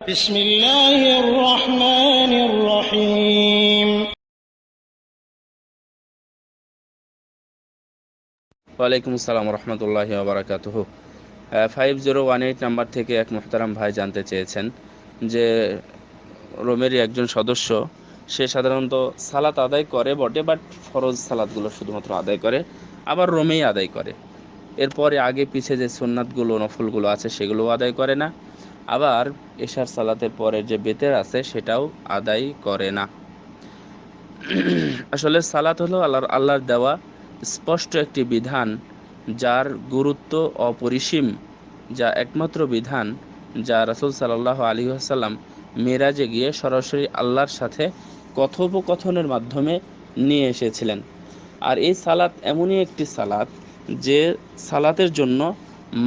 বিসমিল্লাহির রহমানির রহিম। ওয়ালাইকুম আসসালাম রহমতুল্লাহি ওয়া বারাকাতুহু। 5018 নাম্বার থেকে এক মুহতারাম ভাই জানতে চেয়েছেন যে রোমেরই একজন সদস্য, সে সাধারণত সালাত আদায় করে বটে, বাট ফরজ সালাতগুলো শুধুমাত্র আদায় করে, আবার রোমেই আদায় করে। এরপরে আগে পিছে যে সুন্নাতগুলো নফলগুলো আছে সেগুলোও আদায় করে না, আবার এশার সালাতের পরে যে বেতের আছে সেটাও আদায় করে না। আসলে সালাত হলো আল্লাহর দেওয়া স্পষ্ট একটি বিধান, যার গুরুত্ব অপরিসীম, যা একমাত্র বিধান যা রাসূল সাল্লাল্লাহু আলাইহি ওয়াসাল্লাম মেরাজে গিয়ে সরাসরি আল্লাহর সাথে কথোপকথনের মাধ্যমে নিয়ে এসেছিলেন। আর এই সালাত এমনই একটি সালাত যে সালাতের জন্য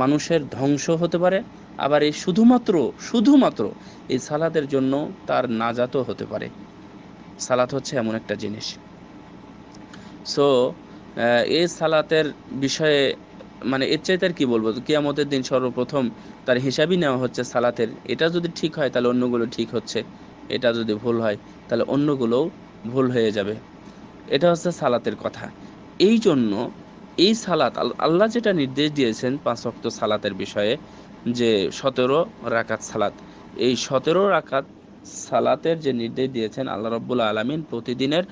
মানুষের ধ্বংস হতে পারে, আবার এই শুধুমাত্র এই সালাতের জন্য তার নাজাতও হতে পারে। সালাত হচ্ছে এমন একটা জিনিস। সো এই সালাতের বিষয়ে মানে এর চাইতে আর কি বলবো, কিয়ামতের দিন সর্বপ্রথম তার হিসাবই নেওয়া হচ্ছে সালাতের। এটা যদি ঠিক হয় তাহলে অন্যগুলো ঠিক হচ্ছে, এটা যদি ভুল হয় তাহলে অন্যগুলোও ভুল হয়ে যাবে। এটা হচ্ছে সালাতের কথা। এই জন্য এই সালাত আল্লাহ যেটা নির্দেশ দিয়েছেন 5 ওয়াক্ত সালাতের বিষয়ে, যে 17 রাকাত সালাত, এই 17 রাকাত সালাতের যে নির্দেশ দিয়েছেন আল্লাহ রাব্বুল আলামিন, প্রতিদিনের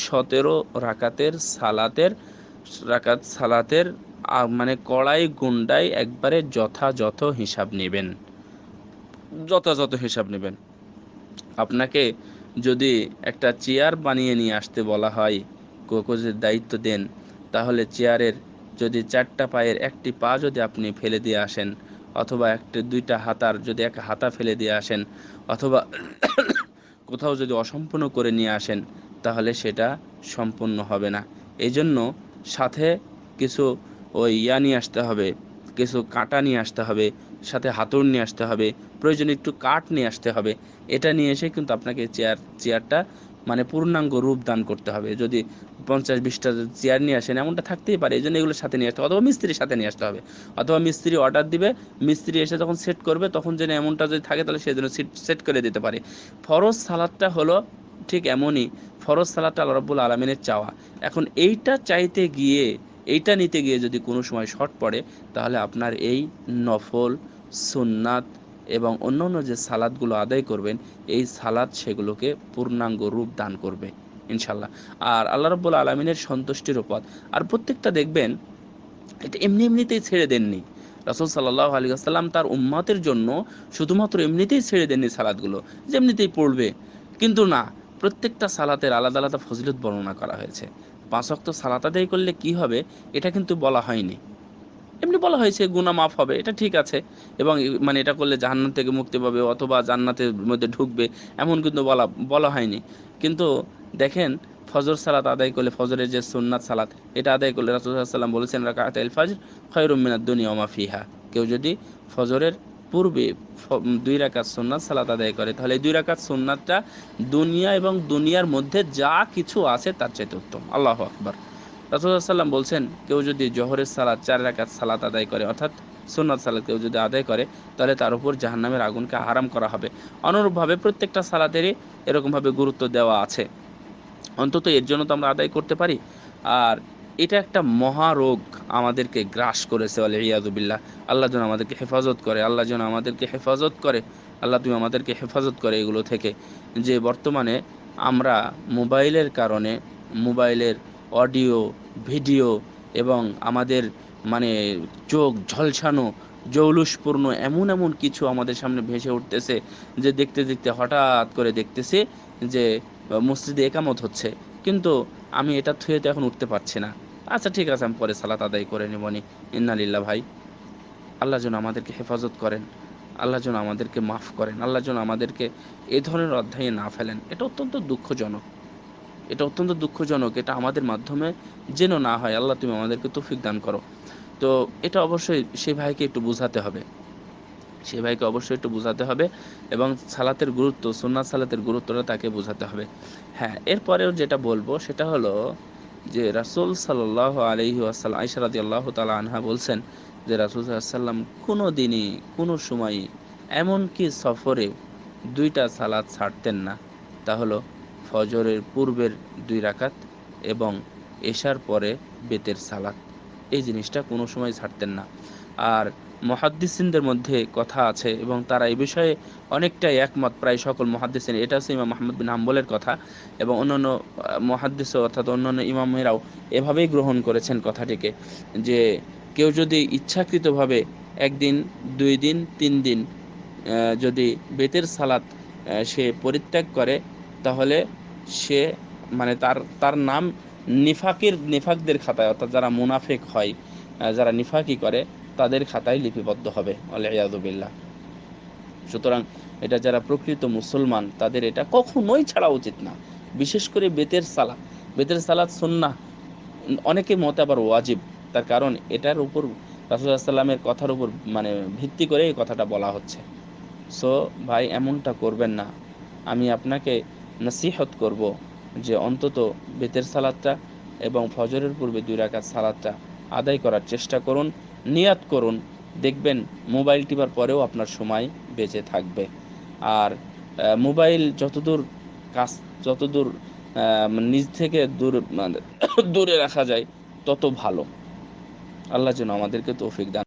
17 রাকাত সালাতের মানে কড়াই গুন্ডাই একবারে যথাযথ হিসাব নেবেন। আপনাকে যদি একটা চেয়ার বানিয়ে নিয়ে আসতে বলা হয়, কাগজের দায়িত্ব দেন, তাহলে চেয়ারের যদি 4টা পায়ের একটি পা যদি আপনি ফেলে দিয়ে আসেন, অথবা একটা 2টা হাতার যদি এক হাতা ফেলে দিয়ে আসেন, অথবা কোথাও যদি অসম্পূর্ণ করে নিয়ে আসেন, তাহলে সেটা সম্পূর্ণ হবে না। এই জন্য সাথে কিছু নিয়ে আসতে হবে, কিছু কাঁটা নিয়ে আসতে হবে, সাথে হাতুড় নিয়ে আসতে হবে, প্রয়োজনে একটু কাঠ নিয়ে আসতে হবে। এটা নিয়ে এসে কিন্তু আপনাকে চেয়ারটা মানে পূর্ণাঙ্গ রূপ দান করতে হবে। যদি 50-20টা চেয়ার নিয়ে আসেন, এমনটা থাকতেই পারে, এই জন্য এগুলোর সাথে নিয়ে আসতে হবে, অথবা মিস্ত্রির সাথে নিয়ে আসতে হবে, অথবা মিস্ত্রি অর্ডার দিবে, মিস্ত্রি এসে যখন সেট করবে তখন যেন এমনটা যদি থাকে তাহলে সেই জন্য সেট করে দিতে পারে। ফরজ সালাতটা হলো ঠিক এমনই। ফরজ সালাতটা আল্লাহ রাব্বুল আলামিনের চাওয়া। এখন এইটা নিতে গিয়ে যদি কোনো সময় শর্ট পড়ে, তাহলে আপনার এই নফল, সুন্নাত এবং অন্যান্য যে সালাতগুলো আদায় করবেন, এই সালাত সেগুলোকে পূর্ণাঙ্গ রূপ দান করবে ইনশাল্লাহ। আর আল্লাহ রাব্বুল আলামিনের সন্তুষ্টির উপর। আর প্রত্যেকটা দেখবেন এটা এমনিতেই ছেড়ে দেননি। রাসূল সাল্লাল্লাহু আলাইহি ওয়াসাল্লাম তার উম্মতের জন্য শুধুমাত্র এমনিতেই ছেড়ে দেননি সালাতগুলো, যে এমনিতেই পড়বে। কিন্তু না, প্রত্যেকটা সালাতের আলাদা আলাদা ফজিলত বর্ণনা করা হয়েছে। 5 ওয়াক্ত সালাত আদায় করলে কি হবে এটা কিন্তু বলা হয়নি। এমনি বলা হয়েছে গুনাহ মাফ হবে, এটা ঠিক আছে, এবং মানে এটা করলে জাহান্নাম থেকে মুক্তি পাবে অথবা জান্নাতের মধ্যে ঢুকবে, এমন কিন্তু বলা হয়নি। কিন্তু দেখেন, ফজর সালাত আদায় করলে, ফজরের যে সুন্নাত সালাত, এটা আদায় করলে রাসূল সাল্লাল্লাহু আলাইহি ওয়াসাল্লাম বলেছেন, রাকাতাল ফজর খায়রুম মিনাদ দুনিয়া ওয়া মা ফিহা। কেউ যদি ফজরের পূর্বে 2 রাকাত সুন্নাত সালাত আদায় করে, তাহলে এই 2 রাকাত সুন্নাতটা দুনিয়া এবং দুনিয়ার মধ্যে যা কিছু আছে তার চাইতে উত্তম। আল্লাহু আকবার। রাসূল সাল্লাল্লাহু আলাইহি ওয়াসাল্লাম বলছেন, কেউ যদি জোহরের সালাত 4 রাকাত সালাত আদায় করে, অর্থাৎ সুন্নাত সালাত কেউ যদি আদায় করে, তাহলে তার উপর জাহান্নামের আগুনকে হারাম করা হবে। অনুরূপভাবে প্রত্যেকটা সালাতেরই এরকমভাবে গুরুত্ব দেওয়া আছে। অন্তত এর জন্য তো আমরা আদায় করতে পারি। আর এটা একটা মহারোগ আমাদেরকে গ্রাস করেছে, ওয়ালিয়াযু বিল্লাহ। আল্লাহ যেন আমাদেরকে হেফাজত করে, আল্লাহ তুমি আমাদেরকে হেফাজত করে এগুলো থেকে। যে বর্তমানে আমরা মোবাইলের কারণে, মোবাইলের অডিও, ভিডিও এবং আমাদের মানে চোখ ঝলসানো, জৌলুসপূর্ণ এমন এমন কিছু আমাদের সামনে ভেসে উঠতেছে, যে দেখতে দেখতে হঠাৎ করে দেখতেছি যে মসজিদে একামত হচ্ছে, কিন্তু আমি এটা থুয়ে তো এখন উঠতে পারছি না। আচ্ছা ঠিক আছে, আমি পরে সালাত আদায় করে নিবনি। ইন্নালিল্লাহ। ভাই, আল্লাহ যেন আমাদেরকে হেফাজত করেন, আল্লাহ যেন আমাদেরকে মাফ করেন, আল্লাহ যেন আমাদেরকে এ ধরনের অধ্যায়ে না ফেলেন। এটা অত্যন্ত দুঃখজনক, এটা আমাদের মাধ্যমে যেন না হয়। আল্লাহ তুমি আমাদেরকে তৌফিক দান করো। তো এটা অবশ্যই সেই ভাইকে অবশ্যই একটু বোঝাতে হবে, এবং সালাতের গুরুত্ব, সুন্নাত সালাতের গুরুত্বটা তাকে বোঝাতে হবে। হ্যাঁ, এরপরেও যেটা বলবো সেটা হলো যে রাসূল সাল্লাল্লাহু আলাইহি ওয়াসাল্লাম, আয়েশা রাদিয়াল্লাহু তাআলা আনহা বলছেন যে রাসূল সাল্লাল্লাহু আলাইহি ওয়াসাল্লাম কোনো দিনই কোনো সময়ই, এমনকি সফরে, দুইটা সালাত ছাড়তেন না, তা হলো ফজরের পূর্বের 2 রাকাত এবং এশার পরে বেতের সালাত। এই জিনিসটা কোনো সময় ছাড়তেন না। আর মুহাদ্দিসিনদের মধ্যে কথা আছে এবং তারা এই বিষয়ে অনেকটাই একমত, প্রায় সকল মুহাদ্দিসিন। এটা হচ্ছে ইমাম আহমদ বিন হাম্বলের কথা এবং অন্যান্য মুহাদ্দিস অর্থাৎ অন্যান্য ইমামেরাও এভাবেই গ্রহণ করেছেন কথাটিকে, যে কেউ যদি ইচ্ছাকৃতভাবে একদিন, 2 দিন, 3 দিন যদি বেতের সালাত সে পরিত্যাগ করে, তাহলে সে মানে তার নাম নিফাকদের খাতায়, অর্থাৎ যারা মুনাফিক হয়, যারা নিফাকি করে, তাদের খাতায় লিপিবদ্ধ হবে, আলিয়াযু বিল্লাহ। সুতরাং এটা যারা প্রকৃত মুসলমান তাদের এটা কখনোই ছাড়া উচিত না। বিশেষ করে বেতের সালাত সুন্নাহ, অনেকের মতে আবার ওয়াজিব। তার কারণ এটার উপর রাসূলুল্লাহ সাল্লাল্লাহু আলাইহি ওয়াসাল্লামের কথার উপর মানে ভিত্তি করে এই কথাটা বলা হচ্ছে। সো ভাই, এমনটা করবেন না। আমি আপনাকে নসিহত করব যে অন্তত বেতের সালাতটা এবং ফজরের পূর্বে 2 রাকাত সালাতটা আদায় করার চেষ্টা করুন, নিয়াত করুন। দেখবেন মোবাইল টিপার পরেও আপনার সময় বেঁচে থাকবে। আর মোবাইল যতদূর নিজ থেকে দূরে রাখা যায় তত ভালো। আল্লাহ যেন আমাদেরকে তৌফিক দান